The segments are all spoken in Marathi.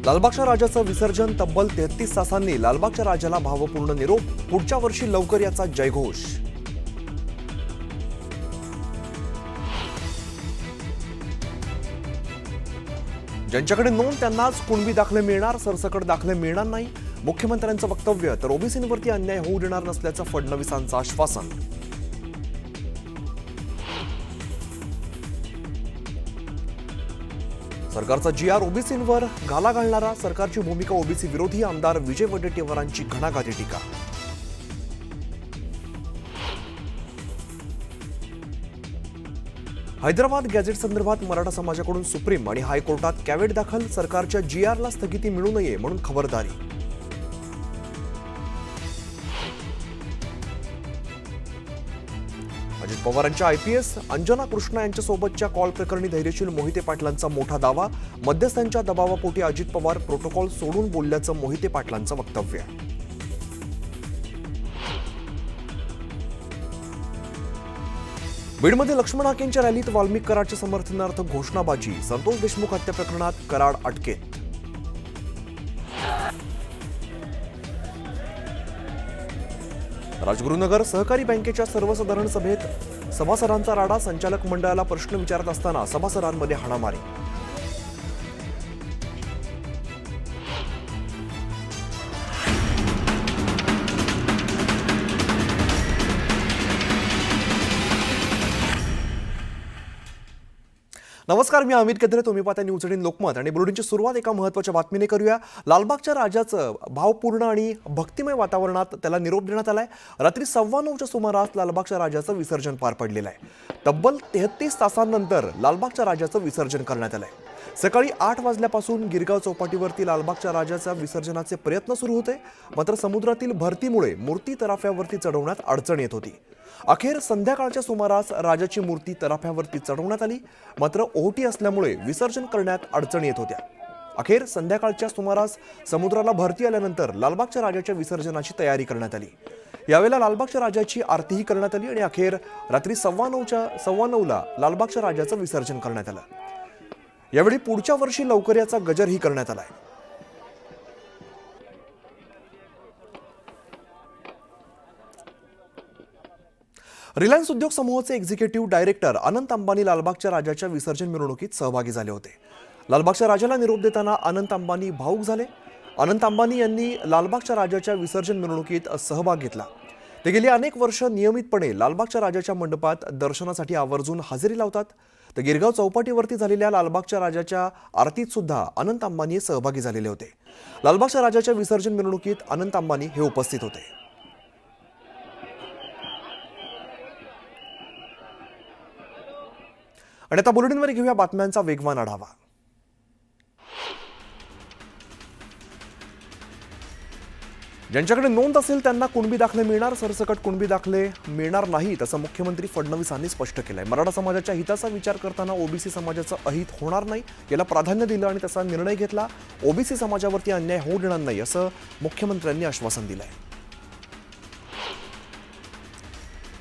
लालबागच्या राजाचं विसर्जन तब्बल 33 तासांनी लालबागच्या राजाला भावपूर्ण निरोप. पुढच्या वर्षी लवकर याचा जयघोष. ज्यांच्याकडे नोंद त्यांनाच कुणबी दाखले मिळणार, सरसकट दाखले मिळणार नाही. मुख्यमंत्र्यांचं वक्तव्य. तर ओबीसींवरती अन्याय होऊ देणार नसल्याचं फडणवीसांचं आश्वासन. सरकारचा GR ओबीसींवर घाला घालणारा. सरकारची भूमिका ओबीसी विरोधी. आमदार विजय वडेट्टीवारांची घणाघाती टीका. हैदराबाद गॅझेट संदर्भात मराठा समाजाकडून सुप्रीम आणि हायकोर्टात कॅव्हेट दाखल. सरकारच्या GRला स्थगिती मिळू नये म्हणून खबरदारी. अजित पवारांच्या IPS अंजना कृष्णा यांच्यासोबतच्या कॉल प्रकरणी धैर्यशील मोहिते पाटलांचा मोठा दावा. मध्यस्थांच्या दबावापोटी अजित पवार प्रोटोकॉल सोडून बोलल्याचं मोहिते पाटलांचं वक्तव्य. बीडमध्ये लक्ष्मण हाकेंच्या रॅलीत वाल्मिक कराडच्या समर्थनार्थ घोषणाबाजी. संतोष देशमुख हत्या प्रकरणात कराड अटकेत. राजगुरुनगर सहकारी बँकेच्या सर्वसाधारण सभेत सभासदांचा राडा. संचालक मंडळाला प्रश्न विचारत असताना सभासदांमध्ये हाणामारी. नमस्कार, मी अमित केद्रे. तुम्ही पाहता न्यूज 18 लोकमत. आणि बुलेटिनची सुरुवात एका महत्त्वाच्या बातमीने करूया. लालबागच्या राजाचं भावपूर्ण आणि भक्तिमय वातावरणात त्याला निरोप देण्यात आलाय. रात्री 9:15च्या सुमारास लालबागच्या राजाचं विसर्जन पार पडलेलं आहे. तब्बल 33 तासांनंतर लालबागच्या राजाचं विसर्जन करण्यात आलंय. सकाळी 8 वाजल्यापासून गिरगाव चौपाटीवरती लालबागच्या राजाच्या विसर्जनाचे प्रयत्न सुरू होते. मात्र समुद्रातील भरतीमुळे मूर्ती तराफ्यावरती चढवण्यात अडचण येत होती. अखेर संध्याकाळच्या सुमारास राजाची मूर्ती तराफ्यावरती चढवण्यात आली. मात्र ओहोटी असल्यामुळे विसर्जन करण्यात अडचण येत होत्या. अखेर संध्याकाळच्या सुमारास समुद्राला भरती आल्यानंतर लालबागच्या राजाच्या विसर्जनाची तयारी करण्यात आली. यावेळेला लालबागच्या राजाची आरतीही करण्यात आली आणि अखेर रात्री 9:15ला लालबागच्या राजाचं विसर्जन करण्यात आलं. यावेळी पुढच्या वर्षी लवकर याचा गजरही करण्यात आलाय. रिलायन्स उद्योग समूहाचे एक्झिक्युटिव्ह डायरेक्टर अनंत अंबानी लालबागच्या राजाच्या विसर्जन मिरवणुकीत सहभागी झाले होते. लालबागच्या राजाला निरोप देताना अनंत अंबानी भावूक झाले. अनंत अंबानी यांनी लालबागच्या राजाच्या विसर्जन मिरवणुकीत सहभाग घेतला. ते गेली अनेक वर्ष नियमितपणे लालबागच्या राजाच्या मंडपात दर्शनासाठी आवर्जून हजेरी लावतात. तर गिरगाव चौपाटीवरती झालेल्या लालबागच्या राजाच्या आरतीत सुद्धा अनंत अंबानी सहभागी झालेले होते. लालबागच्या राजाच्या विसर्जन मिरवणुकीत अनंत अंबानी हे उपस्थित होते. आणि आता बुलेटिनवर घेऊया बातम्यांचा वेगवान आढावा. ज्यांच्याकडे नोंद असेल त्यांना कुणबी दाखले मिळणार, सरसकट कुणबी दाखले मिळणार नाहीत असं मुख्यमंत्री फडणवीसांनी स्पष्ट केलंय. मराठा समाजाच्या हिताचा विचार करताना ओबीसी समाजाचं अहित होणार नाही याला प्राधान्य दिलं आणि त्याचा निर्णय घेतला. ओबीसी समाजावरती अन्याय होऊ देणार नाही असं मुख्यमंत्र्यांनी आश्वासन दिलंय.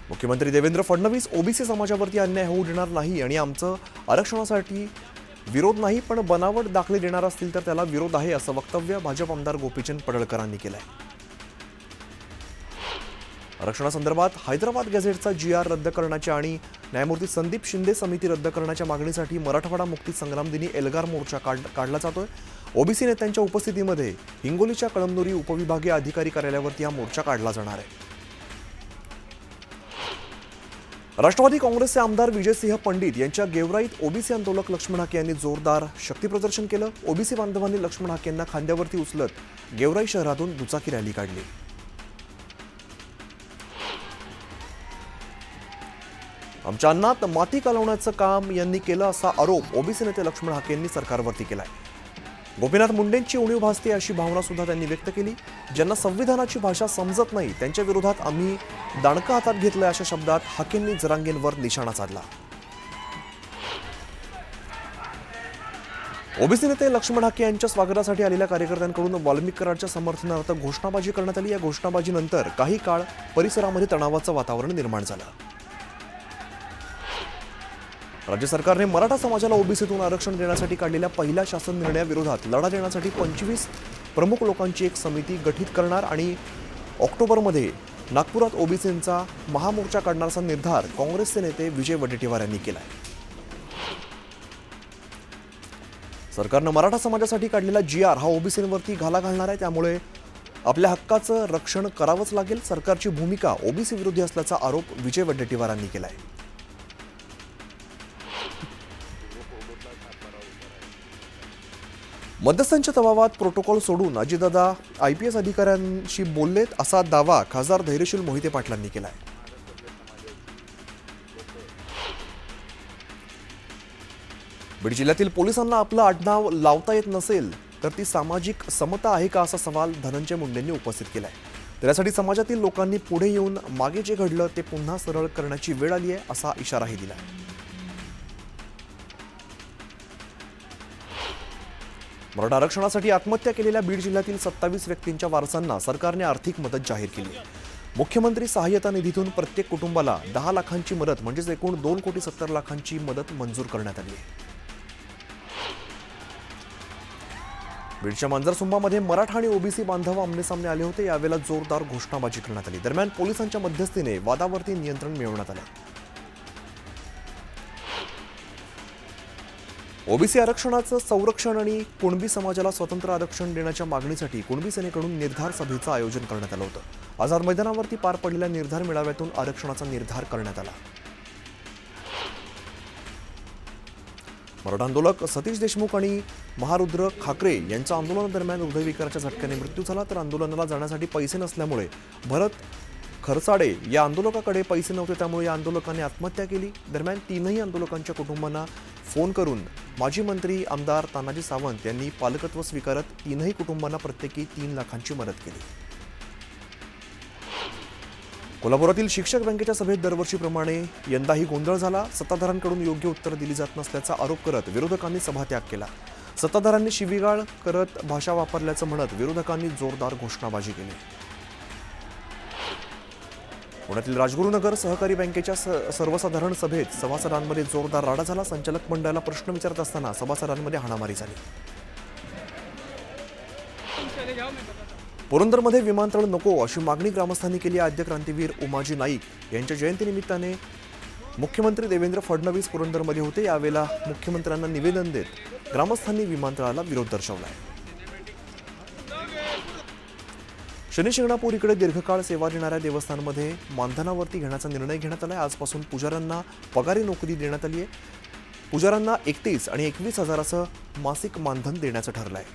मुख्यमंत्री देवेंद्र फडणवीस ओबीसी समाजावरती अन्याय होऊ देणार नाही आणि आमचं आरक्षणासाठी विरोध नाही, पण बनावट दाखले देणार असतील तर त्याला विरोध आहे असं वक्तव्य भाजप आमदार गोपीचंद पडळकरांनी केलंय. आरक्षणासंदर्भात हैदराबाद गॅझेटचा GR रद्द करण्याच्या आणि न्यायमूर्ती संदीप शिंदे समिती रद्द करण्याच्या मागणीसाठी मराठवाडा मुक्ती संग्राम दिनी एल्गार मोर्चा काढला जातोय. ओबीसी नेत्यांच्या उपस्थितीमध्ये हिंगोलीच्या कळमनुरी उपविभागीय अधिकारी कार्यालयावरती हा मोर्चा काढला जाणार आहे. राष्ट्रवादी काँग्रेसचे आमदार विजयसिंह पंडित यांच्या गेवराईत ओबीसी आंदोलक लक्ष्मण हाके यांनी जोरदार शक्तीप्रदर्शन केलं. ओबीसी बांधवांनी लक्ष्मण हाके यांना खांद्यावरती उचलत गेवराई शहरातून दुचाकी रॅली काढली. आमच्या अन्नात माती कालवण्याचं काम यांनी केलं असा आरोप ओबीसी नेते लक्ष्मण हाके यांनी सरकारवरती केलाय. गोपीनाथ मुंडेंची उणीव भासते अशी भावना सुद्धा त्यांनी व्यक्त केली. ज्यांना संविधानाची भाषा समजत नाही त्यांच्या विरोधात आम्ही दाणकं हातात घेतलंय अशा शब्दात हाकेंनी जरांगेंवर निशाणा साधला. ओबीसी नेते लक्ष्मण हाके यांच्या स्वागतासाठी आलेल्या कार्यकर्त्यांकडून वाल्मिक कराडच्या समर्थनार्थ घोषणाबाजी करण्यात आली. या घोषणाबाजीनंतर काही काळ परिसरामध्ये तणावाचं वातावरण निर्माण झालं. राज्य सरकारने मराठा समाजाला ओबीसीतून आरक्षण देण्यासाठी काढलेल्या पहिल्या शासन निर्णयाविरोधात लढा देण्यासाठी 25 प्रमुख लोकांची एक समिती गठीत करणार आणि ऑक्टोबरमध्ये नागपुरात ओबीसींचा महामोर्चा काढण्याचा निर्धार काँग्रेसचे नेते विजय वडेट्टीवार यांनी केला आहे. सरकारनं मराठा समाजासाठी काढलेला GR हा ओबीसींवरती घाला घालणार आहे. त्यामुळे आपल्या हक्काचं रक्षण करावंच लागेल. सरकारची भूमिका ओबीसी विरोधी असल्याचा आरोप विजय वडेट्टीवारांनी केला आहे. मध्यस्थांच्या दबावात प्रोटोकॉल सोडून अजितदादा IPS अधिकाऱ्यांशी बोललेत असा दावा खासदार धैर्यशील मोहिते पाटलांनी केला आहे. बीड जिल्ह्यातील पोलिसांना आपलं आडनाव लावता येत नसेल तर ती सामाजिक समता आहे का असा सवाल धनंजय मुंडेंनी उपस्थित केला आहे. त्यासाठी समाजातील लोकांनी पुढे येऊन मागे जे घडलं ते पुन्हा सरळ करण्याची वेळ आली आहे असा इशाराही दिला आहे. मराठा आरक्षणासाठी आत्महत्या केलेल्या बीड जिल्ह्यातील 27 व्यक्तींच्या वारसांना सरकारने आर्थिक मदत जाहीर केली आहे. मुख्यमंत्री सहाय्यता निधीतून प्रत्येक कुटुंबाला 10 लाखांची मदत म्हणजेच एकूण 2,70,00,000ची मदत मंजूर करण्यात आली आहे. बीडच्या मांजरसुंबामध्ये मराठा आणि ओबीसी बांधव आमनेसामने आले होते. यावेळेला जोरदार घोषणाबाजी करण्यात आली. दरम्यान पोलिसांच्या मध्यस्थीने वादावरती नियंत्रण मिळवण्यात आले. ओबीसी आरक्षणाचं संरक्षण आणि कुणबी समाजाला स्वतंत्र आरक्षण देण्याच्या मागणीसाठी कुणबी सेनेकडून निर्धार सभेचं आयोजन करण्यात आलं होतं. आझाद मैदानावरती पार पडलेल्या निर्धार मेळाव्यातून आरक्षणाचा निर्धार करण्यात आला. मराठा आंदोलक सतीश देशमुख आणि महारुद्र खाकरे यांच्या आंदोलनादरम्यान हृदयविकाराच्या झटक्याने मृत्यू झाला. तर आंदोलनाला जाण्यासाठी पैसे नसल्यामुळे भरत खरसाडे या आंदोलकाकडे पैसे नव्हते. त्यामुळे या आंदोलकांनी आत्महत्या केली. दरम्यान तीनही आंदोलकांच्या कुटुंबांना फोन करून माजी मंत्री आमदार तानाजी सावंत यांनी पालकत्व स्वीकारत तीनही कुटुंबांना प्रत्येकी 3 लाखांची मदत केली. कोल्हापुरातील शिक्षक बँकेच्या सभेत दरवर्षीप्रमाणे यंदाही गोंधळ झाला. सत्ताधाऱ्यांकडून योग्य उत्तर दिली जात नसल्याचा आरोप करत विरोधकांनी सभात्याग केला. सत्ताधाऱ्यांनी शिवीगाळ करत भाषा वापरल्याचं म्हणत विरोधकांनी जोरदार घोषणाबाजी केली. पुण्यातील राजगुरुनगर सहकारी बँकेच्या सर्वसाधारण सभेत सभासदांमध्ये जोरदार राडा झाला. संचालक मंडळाला प्रश्न विचारत असताना सभासदांमध्ये हाणामारी झाली. पुरंदरमध्ये विमानतळ नको अशी मागणी ग्रामस्थांनी केली. आद्य क्रांतीवीर उमाजी नाईक यांच्या जयंतीनिमित्ताने मुख्यमंत्री देवेंद्र फडणवीस पुरंदरमध्ये होते. यावेळेला मुख्यमंत्र्यांना निवेदन देत ग्रामस्थांनी विमानतळाला विरोध दर्शवला. शनी शिंगणापूर इकडे दीर्घकाळ सेवा देणाऱ्या देवस्थानमध्ये मानधनावरती घेण्याचा निर्णय घेण्यात आला आहे. आजपासून पुजाऱ्यांना पगारी नोकरी देण्यात आली आहे. पुजाऱ्यांना 31 आणि 21 हजाराचं मासिक मानधन देण्याचं ठरलं आहे.